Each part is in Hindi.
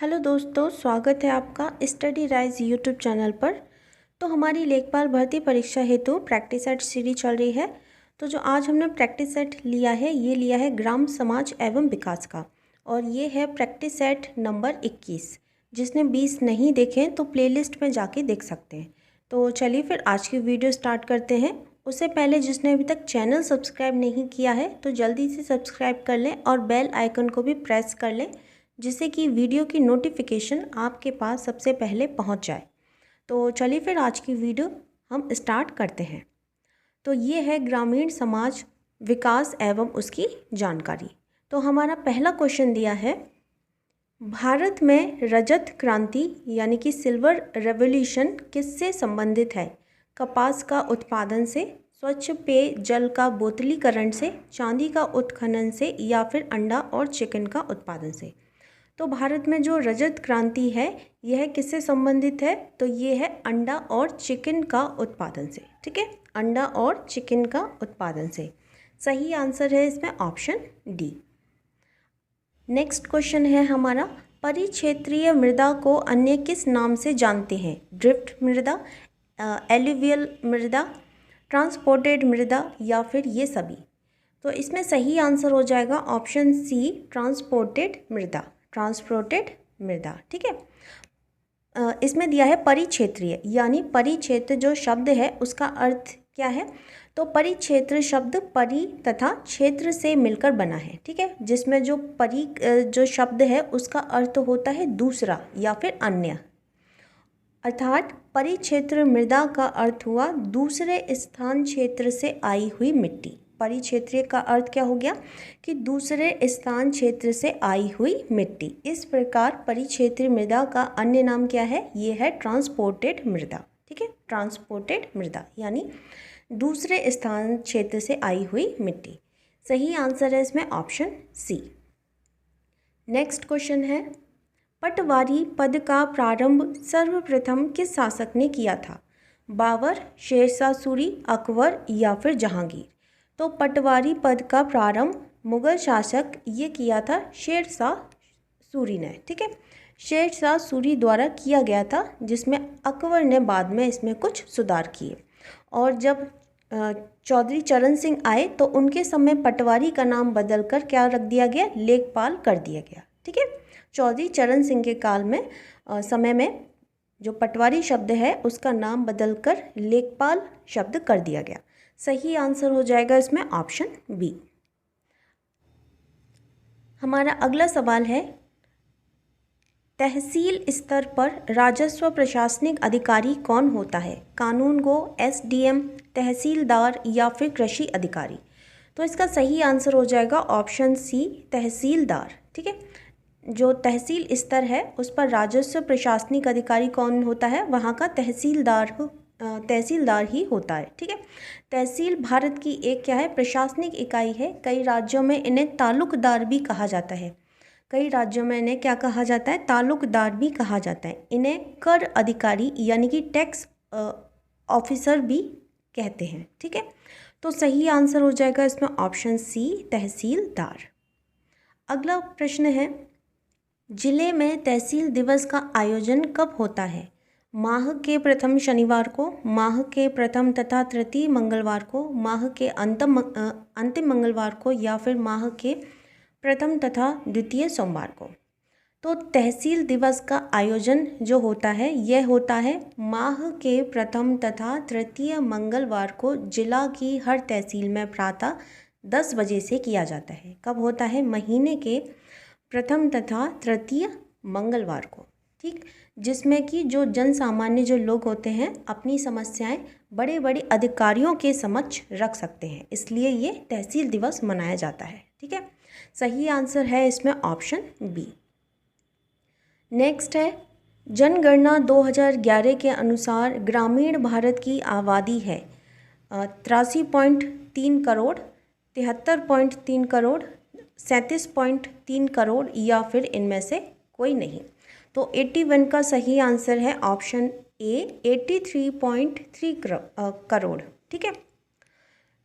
हेलो दोस्तों, स्वागत है आपका स्टडी राइज यूट्यूब चैनल पर। तो हमारी लेखपाल भर्ती परीक्षा हेतु प्रैक्टिस सेट सीरीज चल रही है। तो जो आज हमने प्रैक्टिस सेट लिया है, ये लिया है ग्राम समाज एवं विकास का, और ये है प्रैक्टिस सेट नंबर 21। जिसने 20 नहीं देखे तो प्लेलिस्ट में जाके देख सकते हैं। तो चलिए फिर आज की वीडियो स्टार्ट करते हैं। उससे पहले जिसने अभी तक चैनल सब्सक्राइब नहीं किया है तो जल्दी से सब्सक्राइब कर लें और बेल आइकन को भी प्रेस कर लें, जिससे कि वीडियो की नोटिफिकेशन आपके पास सबसे पहले पहुंच जाए। तो चलिए फिर आज की वीडियो हम स्टार्ट करते हैं। तो ये है ग्रामीण समाज विकास एवं उसकी जानकारी। तो हमारा पहला क्वेश्चन दिया है, भारत में रजत क्रांति यानी कि सिल्वर रेवोल्यूशन किससे संबंधित है? कपास का उत्पादन से, स्वच्छ पेय जल का बोतलीकरण से, चांदी का उत्खनन से, या फिर अंडा और चिकन का उत्पादन से। तो भारत में जो रजत क्रांति है यह किससे संबंधित है? तो ये है अंडा और चिकन का उत्पादन से। ठीक है, अंडा और चिकन का उत्पादन से। सही आंसर है इसमें ऑप्शन डी। नेक्स्ट क्वेश्चन है हमारा, परिक्षेत्रीय मृदा को अन्य किस नाम से जानते हैं? ड्रिफ्ट मृदा, एलुवियल मृदा, ट्रांसपोर्टेड मृदा, या फिर ये सभी। तो इसमें सही आंसर हो जाएगा ऑप्शन सी, ट्रांसपोर्टेड मृदा। ट्रांसपोर्टेड मृदा। ठीक है, इसमें दिया है परिक्षेत्रीय, यानी परिक्षेत्र जो शब्द है उसका अर्थ क्या है? तो परिक्षेत्र शब्द परि तथा क्षेत्र से मिलकर बना है। ठीक है, जिसमें जो परि जो शब्द है उसका अर्थ होता है दूसरा या फिर अन्य, अर्थात परिक्षेत्र मृदा का अर्थ हुआ दूसरे स्थान क्षेत्र से आई हुई मिट्टी। परिक्षेत्रीय का अर्थ क्या हो गया कि दूसरे स्थान क्षेत्र से आई हुई मिट्टी। इस प्रकार परिक्षेत्रीय मृदा का अन्य नाम क्या है? ये है ट्रांसपोर्टेड मृदा। ठीक है, ट्रांसपोर्टेड मृदा यानी दूसरे स्थान क्षेत्र से आई हुई मिट्टी। सही आंसर है इसमें ऑप्शन सी। नेक्स्ट क्वेश्चन है, पटवारी पद का प्रारंभ सर्वप्रथम किस शासक ने किया था? बाबर, शेरशाह सूरी, अकबर, या फिर जहांगीर। तो पटवारी पद का प्रारंभ मुगल शासक ये किया था शेरशाह सूरी ने। ठीक है, शेरशाह सूरी द्वारा किया गया था, जिसमें अकबर ने बाद में इसमें कुछ सुधार किए। और जब चौधरी चरण सिंह आए तो उनके समय पटवारी का नाम बदलकर क्या रख दिया गया? लेखपाल कर दिया गया। ठीक है, चौधरी चरण सिंह के काल में समय में जो पटवारी शब्द है उसका नाम बदलकर लेखपाल शब्द कर दिया गया। सही आंसर हो जाएगा इसमें ऑप्शन बी। हमारा अगला सवाल है, तहसील स्तर पर राजस्व प्रशासनिक अधिकारी कौन होता है? कानूनगो, एसडीएम, तहसीलदार, या फिर कृषि अधिकारी। तो इसका सही आंसर हो जाएगा ऑप्शन सी, तहसीलदार। ठीक है, जो तहसील स्तर है उस पर राजस्व प्रशासनिक अधिकारी कौन होता है? वहाँ का तहसीलदार ही होता है। ठीक है, तहसील भारत की एक क्या है? प्रशासनिक इकाई है। कई राज्यों में इन्हें तालुकदार भी कहा जाता है। कई राज्यों में इन्हें क्या कहा जाता है? तालुकदार भी कहा जाता है। इन्हें कर अधिकारी यानी कि टैक्स ऑफिसर भी कहते हैं। ठीक है, तो सही आंसर हो जाएगा इसमें ऑप्शन सी, तहसीलदार। अगला प्रश्न है, जिले में तहसील दिवस का आयोजन कब होता है? माह के प्रथम शनिवार को, माह के प्रथम तथा तृतीय मंगलवार को, माह के अंतिम मंगलवार को, या फिर माह के प्रथम तथा द्वितीय सोमवार को। तो तहसील दिवस का आयोजन जो होता है यह होता है माह के प्रथम तथा तृतीय मंगलवार को जिला की हर तहसील में प्रातः 10 बजे से किया जाता है। कब होता है? महीने के प्रथम तथा तृतीय मंगलवार को। ठीक, जिसमें कि जो जन सामान्य जो लोग होते हैं अपनी समस्याएं बड़े बड़े अधिकारियों के समक्ष रख सकते हैं, इसलिए ये तहसील दिवस मनाया जाता है। ठीक है, सही आंसर है इसमें ऑप्शन बी। नेक्स्ट है, जनगणना 2011 के अनुसार ग्रामीण भारत की आबादी है 83.3 करोड़, 73.3 करोड़, 37.3 करोड़, या फिर इनमें से कोई नहीं। तो 81 का सही आंसर है ऑप्शन ए, 83.3 करोड़। ठीक है,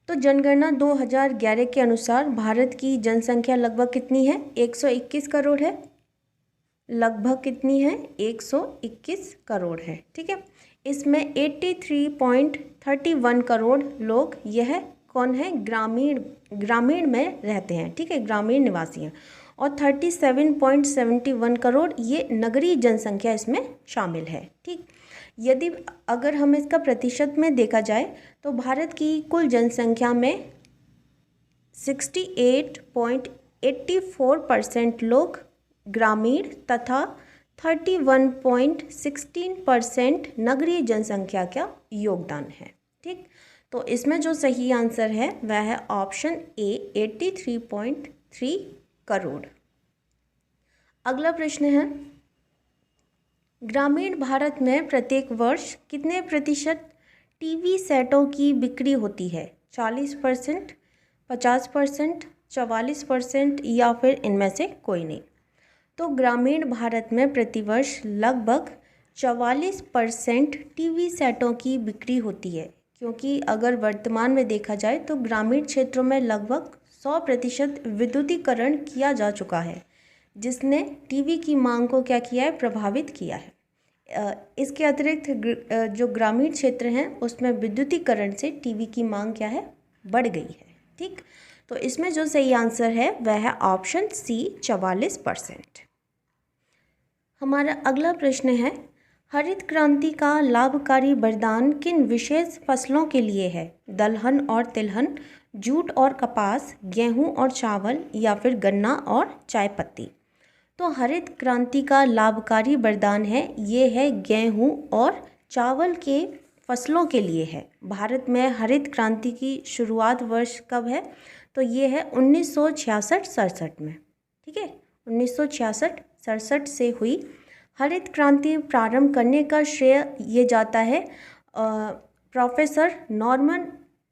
तो जनगणना 2011 के अनुसार भारत की जनसंख्या लगभग कितनी है? 121 करोड़ है। लगभग कितनी है, 121 करोड़ है। ठीक है, इसमें 83.31 करोड़ लोग यह कौन है, ग्रामीण में रहते हैं। ठीक है, ग्रामीण निवासी हैं। और 37.71 करोड़ ये नगरीय जनसंख्या इसमें शामिल है। ठीक, यदि अगर हम इसका प्रतिशत में देखा जाए तो भारत की कुल जनसंख्या में 68.84% लोग ग्रामीण तथा 31.16% नगरीय जनसंख्या का योगदान है। ठीक, तो इसमें जो सही आंसर है वह है ऑप्शन ए, 83.3 करोड़। अगला प्रश्न है, ग्रामीण भारत में प्रत्येक वर्ष कितने प्रतिशत टीवी सेटों की बिक्री होती है? 40%, 50%, 44% या फिर इनमें से कोई नहीं। तो ग्रामीण भारत में प्रतिवर्ष लगभग 44% टीवी सेटों की बिक्री होती है, क्योंकि अगर वर्तमान में देखा जाए तो ग्रामीण क्षेत्रों में लगभग 100% विद्युतीकरण किया जा चुका है, जिसने टीवी की मांग को क्या किया है, प्रभावित किया है। इसके अतिरिक्त जो ग्रामीण क्षेत्र हैं उसमें विद्युतीकरण से टीवी की मांग क्या है, बढ़ गई है। ठीक, तो इसमें जो सही आंसर है वह है ऑप्शन सी, 44%। हमारा अगला प्रश्न है, हरित क्रांति का लाभकारी वरदान किन विशेष फसलों के लिए है? दलहन और तिलहन, जूट और कपास, गेहूं और चावल या फिर गन्ना और चाय पत्ती। तो हरित क्रांति का लाभकारी वरदान है, ये है गेहूं और चावल के फसलों के लिए है। भारत में हरित क्रांति की शुरुआत वर्ष कब है? तो ये है 1966-67 में। ठीक है, 1966-67 से हुई। हरित क्रांति प्रारंभ करने का श्रेय ये जाता है प्रोफेसर नॉर्मन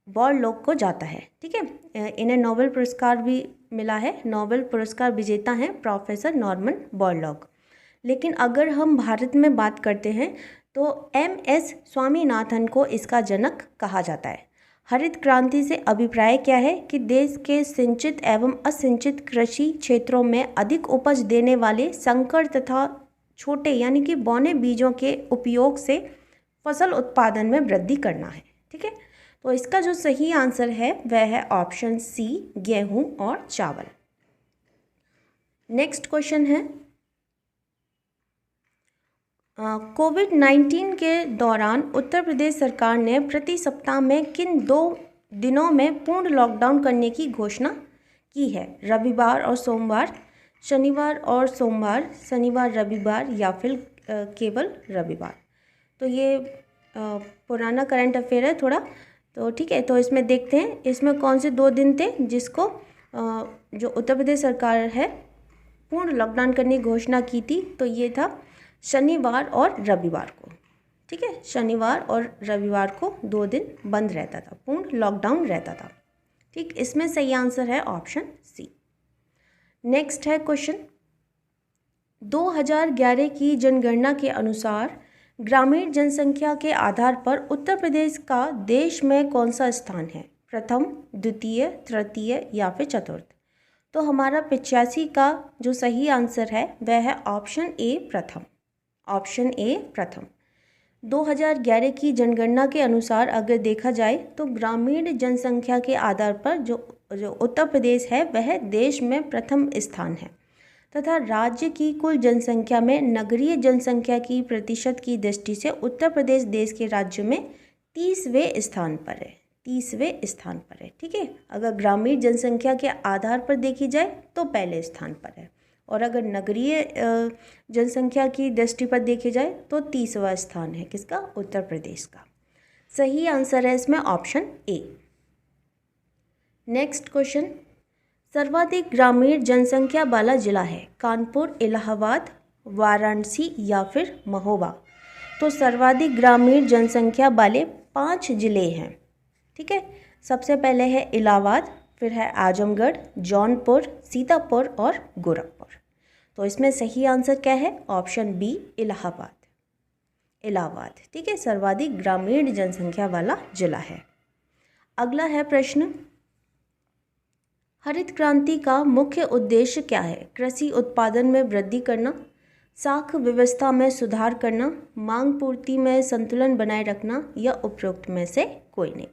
बोरलॉग को जाता है। ठीक है, इन्हें नोबेल पुरस्कार भी मिला है। नोबेल पुरस्कार विजेता हैं प्रोफेसर नॉर्मन बोरलॉग। लेकिन अगर हम भारत में बात करते हैं तो MS स्वामीनाथन को इसका जनक कहा जाता है। हरित क्रांति से अभिप्राय क्या है कि देश के सिंचित एवं असिंचित कृषि क्षेत्रों में अधिक उपज देने वाले संकर तथा छोटे यानी कि बौने बीजों के उपयोग से फसल उत्पादन में वृद्धि करना है। ठीक है, तो इसका जो सही आंसर है वह है ऑप्शन सी, गेहूं और चावल। नेक्स्ट क्वेश्चन है, कोविड-19 के दौरान उत्तर प्रदेश सरकार ने प्रति सप्ताह में किन 2 दिनों में पूर्ण लॉकडाउन करने की घोषणा की है? रविवार और सोमवार, शनिवार और सोमवार, शनिवार रविवार या फिर केवल रविवार। तो ये पुराना करंट अफेयर है थोड़ा, तो ठीक है, तो इसमें देखते हैं इसमें कौन से 2 दिन थे जिसको जो उत्तर प्रदेश सरकार है पूर्ण लॉकडाउन करने की घोषणा की थी। तो ये था शनिवार और रविवार को। ठीक है, शनिवार और रविवार को 2 दिन बंद रहता था, पूर्ण लॉकडाउन रहता था। ठीक, इसमें सही आंसर है ऑप्शन सी। नेक्स्ट है क्वेश्चन, 2011 की जनगणना के अनुसार ग्रामीण जनसंख्या के आधार पर उत्तर प्रदेश का देश में कौन सा स्थान है? प्रथम, द्वितीय, तृतीय या फिर चतुर्थ। तो हमारा 85 का जो सही आंसर है वह है ऑप्शन ए, प्रथम। ऑप्शन ए, प्रथम। 2011 की जनगणना के अनुसार अगर देखा जाए तो ग्रामीण जनसंख्या के आधार पर जो उत्तर प्रदेश है वह देश में प्रथम स्थान है तथा राज्य की कुल जनसंख्या में नगरीय जनसंख्या की प्रतिशत की दृष्टि से उत्तर प्रदेश देश के राज्यों में 30वें स्थान पर है। 30वें स्थान पर है। ठीक है, अगर ग्रामीण जनसंख्या के आधार पर देखी जाए तो पहले स्थान पर है, और अगर नगरीय जनसंख्या की दृष्टि पर देखे जाए तो 30वां स्थान है किसका? उत्तर प्रदेश का। सही आंसर है इसमें ऑप्शन ए। नेक्स्ट क्वेश्चन, सर्वाधिक ग्रामीण जनसंख्या वाला जिला है? कानपुर, इलाहाबाद, वाराणसी या फिर महोबा। तो सर्वाधिक ग्रामीण जनसंख्या वाले 5 जिले हैं। ठीक है, सबसे पहले है इलाहाबाद, फिर है आजमगढ़, जौनपुर, सीतापुर और गोरखपुर। तो इसमें सही आंसर क्या है? Option B, Allahabad. इलाहाबाद, ठीक है, सर्वाधिक ग्रामीण जनसंख्या वाला जिला है। अगला है प्रश्न, हरित क्रांति का मुख्य उद्देश्य क्या है? कृषि उत्पादन में वृद्धि करना, साख व्यवस्था में सुधार करना, मांग पूर्ति में संतुलन बनाए रखना या उपरोक्त में से कोई नहीं।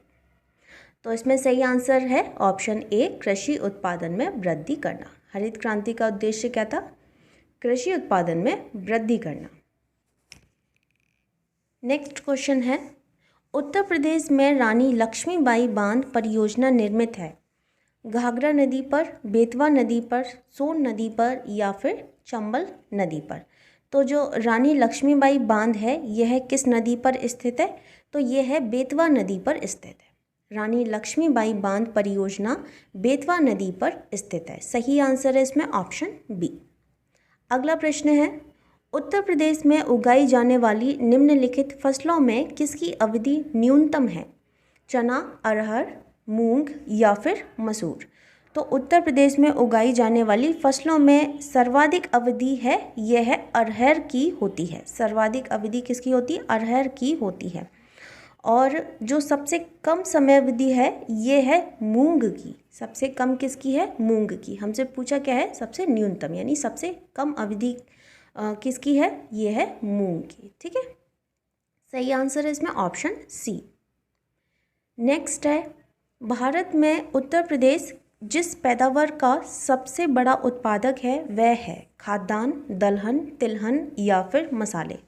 तो इसमें सही आंसर है ऑप्शन ए, कृषि उत्पादन में वृद्धि करना। हरित क्रांति का उद्देश्य क्या था? कृषि उत्पादन में वृद्धि करना। नेक्स्ट क्वेश्चन है, उत्तर प्रदेश में रानी लक्ष्मीबाई बांध परियोजना निर्मित है घाघरा नदी पर, बेतवा नदी पर, सोन नदी पर या फिर चंबल नदी पर। तो जो रानी लक्ष्मीबाई बांध है यह किस नदी पर स्थित है? तो यह है बेतवा नदी पर स्थित है। रानी लक्ष्मीबाई बांध परियोजना बेतवा नदी पर स्थित है। सही आंसर है इसमें ऑप्शन बी। अगला प्रश्न है, उत्तर प्रदेश में उगाई जाने वाली निम्नलिखित फसलों में किसकी अवधि न्यूनतम है? चना, अरहर, मूंग या फिर मसूर। तो उत्तर प्रदेश में उगाई जाने वाली फसलों में सर्वाधिक अवधि है यह है अरहर की होती है। सर्वाधिक अवधि किसकी होती है? अरहर की होती है। और जो सबसे कम समय अवधि है ये है मूंग की। सबसे कम किसकी है? मूंग की। हमसे पूछा क्या है? सबसे न्यूनतम, यानी सबसे कम अवधि किसकी है? ये है मूंग की। ठीक है, सही आंसर है इसमें ऑप्शन सी। नेक्स्ट है, भारत में उत्तर प्रदेश जिस पैदावार का सबसे बड़ा उत्पादक है वह है खाद्यान्न, दलहन, तिलहन या फिर मसाले।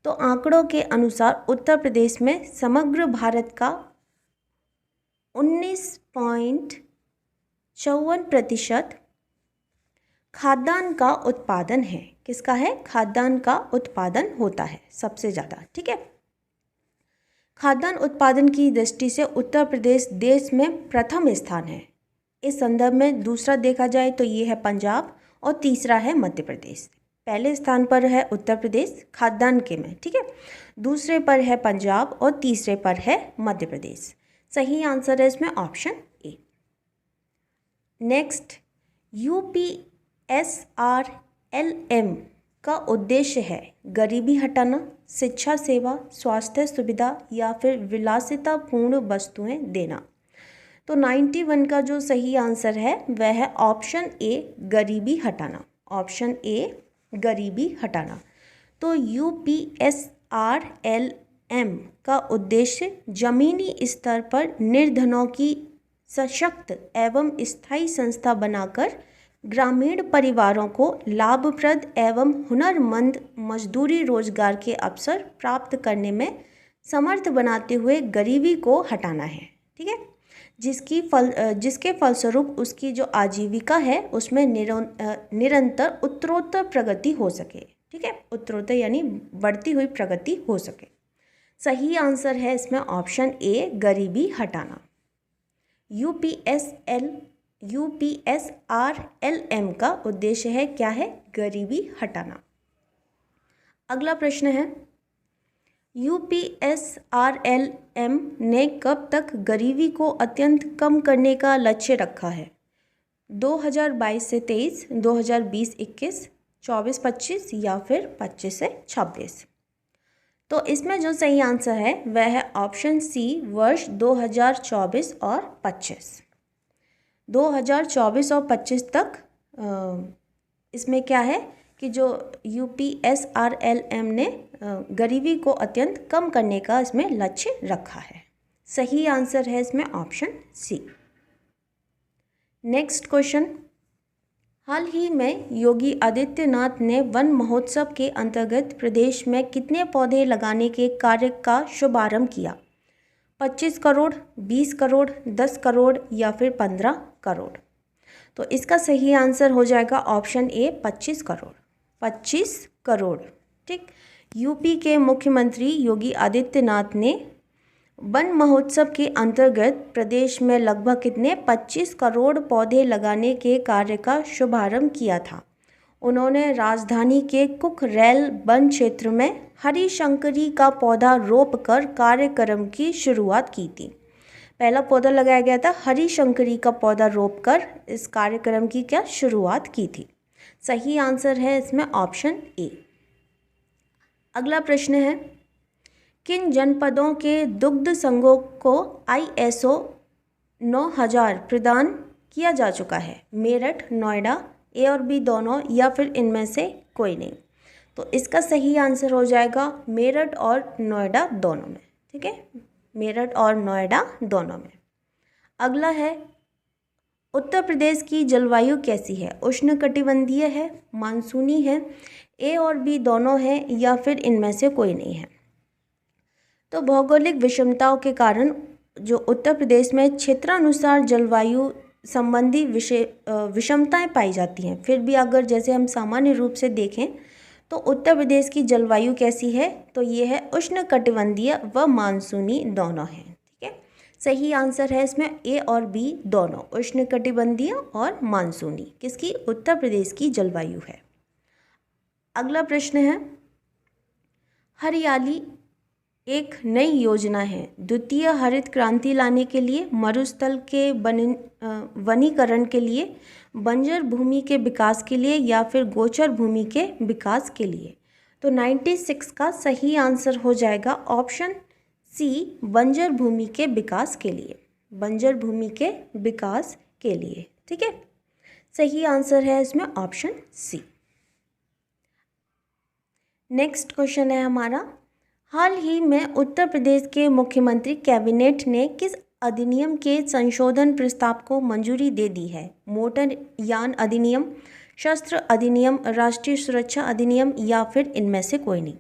तो आंकड़ों के अनुसार उत्तर प्रदेश में समग्र भारत का 19.54% खाद्यान्न का उत्पादन है। किसका है? खाद्यान्न का उत्पादन होता है सबसे ज़्यादा। ठीक है, खाद्यान्न उत्पादन की दृष्टि से उत्तर प्रदेश देश में प्रथम स्थान है। इस संदर्भ में दूसरा देखा जाए तो ये है पंजाब और तीसरा है मध्य प्रदेश। पहले स्थान पर है उत्तर प्रदेश खाद्यान्न के में, ठीक है, दूसरे पर है पंजाब और तीसरे पर है मध्य प्रदेश। सही आंसर है इसमें ऑप्शन ए। नेक्स्ट, UPSRLM का उद्देश्य है गरीबी हटाना, शिक्षा सेवा, स्वास्थ्य सुविधा या फिर विलासितापूर्ण वस्तुएं देना। तो 91 का जो सही आंसर है वह है ऑप्शन ए, गरीबी हटाना। ऑप्शन ए, गरीबी हटाना। तो UPSRLM का उद्देश्य जमीनी स्तर पर निर्धनों की सशक्त एवं स्थायी संस्था बनाकर ग्रामीण परिवारों को लाभप्रद एवं हुनरमंद मजदूरी रोजगार के अवसर प्राप्त करने में समर्थ बनाते हुए गरीबी को हटाना है। ठीक है, जिसके फलस्वरूप उसकी जो आजीविका है उसमें निरंतर उत्तरोत्तर प्रगति हो सके। ठीक है, उत्तरोत्तर यानी बढ़ती हुई प्रगति हो सके। सही आंसर है इसमें ऑप्शन ए, गरीबी हटाना। UPSRLM का उद्देश्य है क्या है? गरीबी हटाना। अगला प्रश्न है, UPSRLM ने कब तक गरीबी को अत्यंत कम करने का लक्ष्य रखा है? 2022 से 23, 2020-21, 24-25 या फिर 25 से 26। तो इसमें जो सही आंसर है वह है ऑप्शन सी, वर्ष 2024 और 25। 2024 और 25 तक इसमें क्या है कि जो UPSRLM ने गरीबी को अत्यंत कम करने का इसमें लक्ष्य रखा है। सही आंसर है इसमें ऑप्शन सी। नेक्स्ट क्वेश्चन, हाल ही में योगी आदित्यनाथ ने वन महोत्सव के अंतर्गत प्रदेश में कितने पौधे लगाने के कार्य का शुभारंभ किया? 25 करोड़, 20 करोड़, 10 करोड़ या फिर 15 करोड़। तो इसका सही आंसर हो जाएगा ऑप्शन ए, 25 करोड़। 25 करोड़। ठीक, यूपी के मुख्यमंत्री योगी आदित्यनाथ ने वन महोत्सव के अंतर्गत प्रदेश में लगभग कितने 25 करोड़ पौधे लगाने के कार्य का शुभारंभ किया था। उन्होंने राजधानी के कुकरेल वन क्षेत्र में हरी शंकरी का पौधा रोपकर कार्यक्रम की शुरुआत की थी। पहला पौधा लगाया गया था, हरी शंकरी का पौधा रोपकर इस कार्यक्रम की क्या शुरुआत की थी। सही आंसर है इसमें ऑप्शन ए। अगला प्रश्न है, किन जनपदों के दुग्ध संघों को ISO 9000 प्रदान किया जा चुका है? मेरठ, नोएडा, ए और बी दोनों या फिर इनमें से कोई नहीं। तो इसका सही आंसर हो जाएगा मेरठ और नोएडा दोनों में। ठीक है, मेरठ और नोएडा दोनों में। अगला है, उत्तर प्रदेश की जलवायु कैसी है? उष्णकटिबंधीय है, मानसूनी है, ए और बी दोनों है, या फिर इनमें से कोई नहीं है। तो भौगोलिक विषमताओं के कारण जो उत्तर प्रदेश में क्षेत्रानुसार जलवायु संबंधी विषमताएं पाई जाती हैं। फिर भी अगर जैसे हम सामान्य रूप से देखें तो उत्तर प्रदेश की जलवायु कैसी है? तो ये है उष्णकटिबंधीय व मानसूनी दोनों है। ठीक है, सही आंसर है इसमें ए और बी दोनों, उष्णकटिबंधीय और मानसूनी किसकी? उत्तर प्रदेश की जलवायु है। अगला प्रश्न है, हरियाली एक नई योजना है द्वितीय हरित क्रांति लाने के लिए, मरुस्थल के वनीकरण के लिए, बंजर भूमि के विकास के लिए, या फिर गोचर भूमि के विकास के लिए। तो 96 का सही आंसर हो जाएगा ऑप्शन सी, बंजर भूमि के विकास के लिए, बंजर भूमि के विकास के लिए। ठीक है, सही आंसर है इसमें ऑप्शन सी। नेक्स्ट क्वेश्चन है हमारा, हाल ही में उत्तर प्रदेश के मुख्यमंत्री कैबिनेट ने किस अधिनियम के संशोधन प्रस्ताव को मंजूरी दे दी है? मोटर यान अधिनियम, शस्त्र अधिनियम, राष्ट्रीय सुरक्षा अधिनियम, या फिर इनमें से कोई नहीं।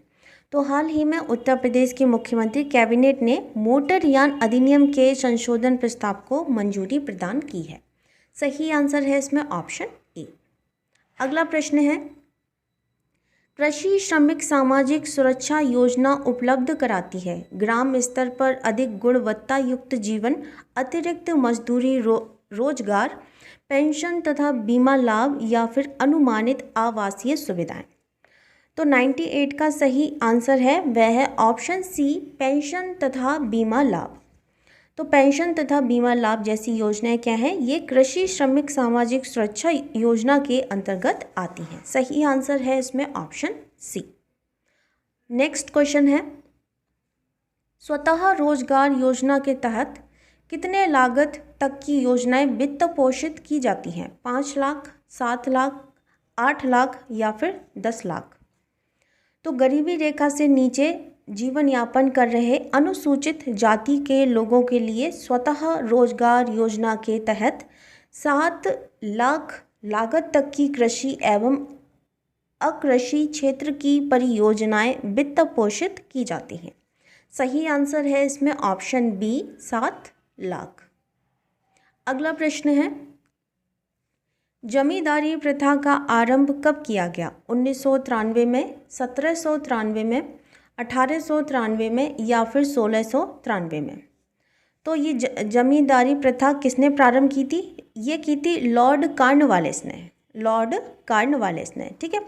तो हाल ही में उत्तर प्रदेश के मुख्यमंत्री कैबिनेट ने मोटर यान अधिनियम के संशोधन प्रस्ताव को मंजूरी प्रदान की है। सही आंसर है इसमें ऑप्शन ए। अगला प्रश्न है, कृषि श्रमिक सामाजिक सुरक्षा योजना उपलब्ध कराती है ग्राम स्तर पर अधिक गुणवत्ता युक्त जीवन, अतिरिक्त मजदूरी, रोजगार, पेंशन तथा बीमा लाभ, या फिर अनुमानित आवासीय सुविधाएं। तो 98 का सही आंसर है वह है ऑप्शन सी, पेंशन तथा बीमा लाभ। तो पेंशन तथा बीमा लाभ जैसी योजनाएं क्या हैं? ये कृषि श्रमिक सामाजिक सुरक्षा योजना के अंतर्गत आती हैं। सही आंसर है इसमें ऑप्शन सी। नेक्स्ट क्वेश्चन है, स्वतः रोजगार योजना के तहत कितने लागत तक की योजनाएं वित्त पोषित की जाती हैं? 5 लाख, 7 लाख, 8 लाख, या फिर 10 लाख। तो गरीबी रेखा से नीचे जीवन यापन कर रहे अनुसूचित जाति के लोगों के लिए स्वतः रोजगार योजना के तहत 7 लाख लागत तक की कृषि एवं अकृषि क्षेत्र की परियोजनाएं वित्त पोषित की जाती हैं। सही आंसर है इसमें ऑप्शन बी, 7 लाख। अगला प्रश्न है, जमींदारी प्रथा का आरंभ कब किया गया? 1993 में, 1793 में, 1893 में, या फिर 1693 में। तो ये जमींदारी प्रथा किसने प्रारंभ की थी? ये की थी लॉर्ड कॉर्नवालिस ने, लॉर्ड कॉर्नवालिस ने। ठीक है,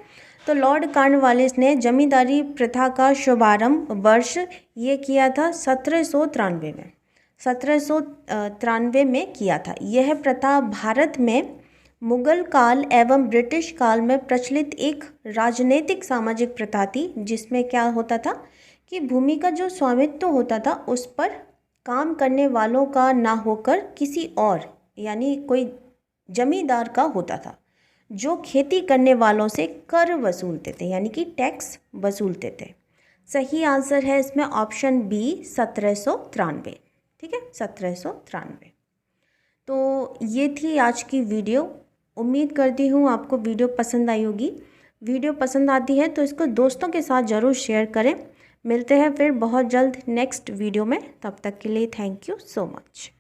तो लॉर्ड कॉर्नवालिस ने जमींदारी प्रथा का शुभारंभ वर्ष ये किया था 1793 में, 1793 में किया था। यह प्रथा भारत में मुगल काल एवं ब्रिटिश काल में प्रचलित एक राजनीतिक सामाजिक प्रथा थी, जिसमें क्या होता था कि भूमि का जो स्वामित्व होता था उस पर काम करने वालों का ना होकर किसी और यानी कोई जमींदार का होता था, जो खेती करने वालों से कर वसूलते थे, यानी कि टैक्स वसूलते थे। सही आंसर है इसमें ऑप्शन बी, 1793। ठीक है, 1793। तो ये थी आज की वीडियो। उम्मीद करती हूँ आपको वीडियो पसंद आई होगी। वीडियो पसंद आती है तो इसको दोस्तों के साथ ज़रूर शेयर करें। मिलते हैं फिर बहुत जल्द नेक्स्ट वीडियो में, तब तक के लिए थैंक यू सो मच।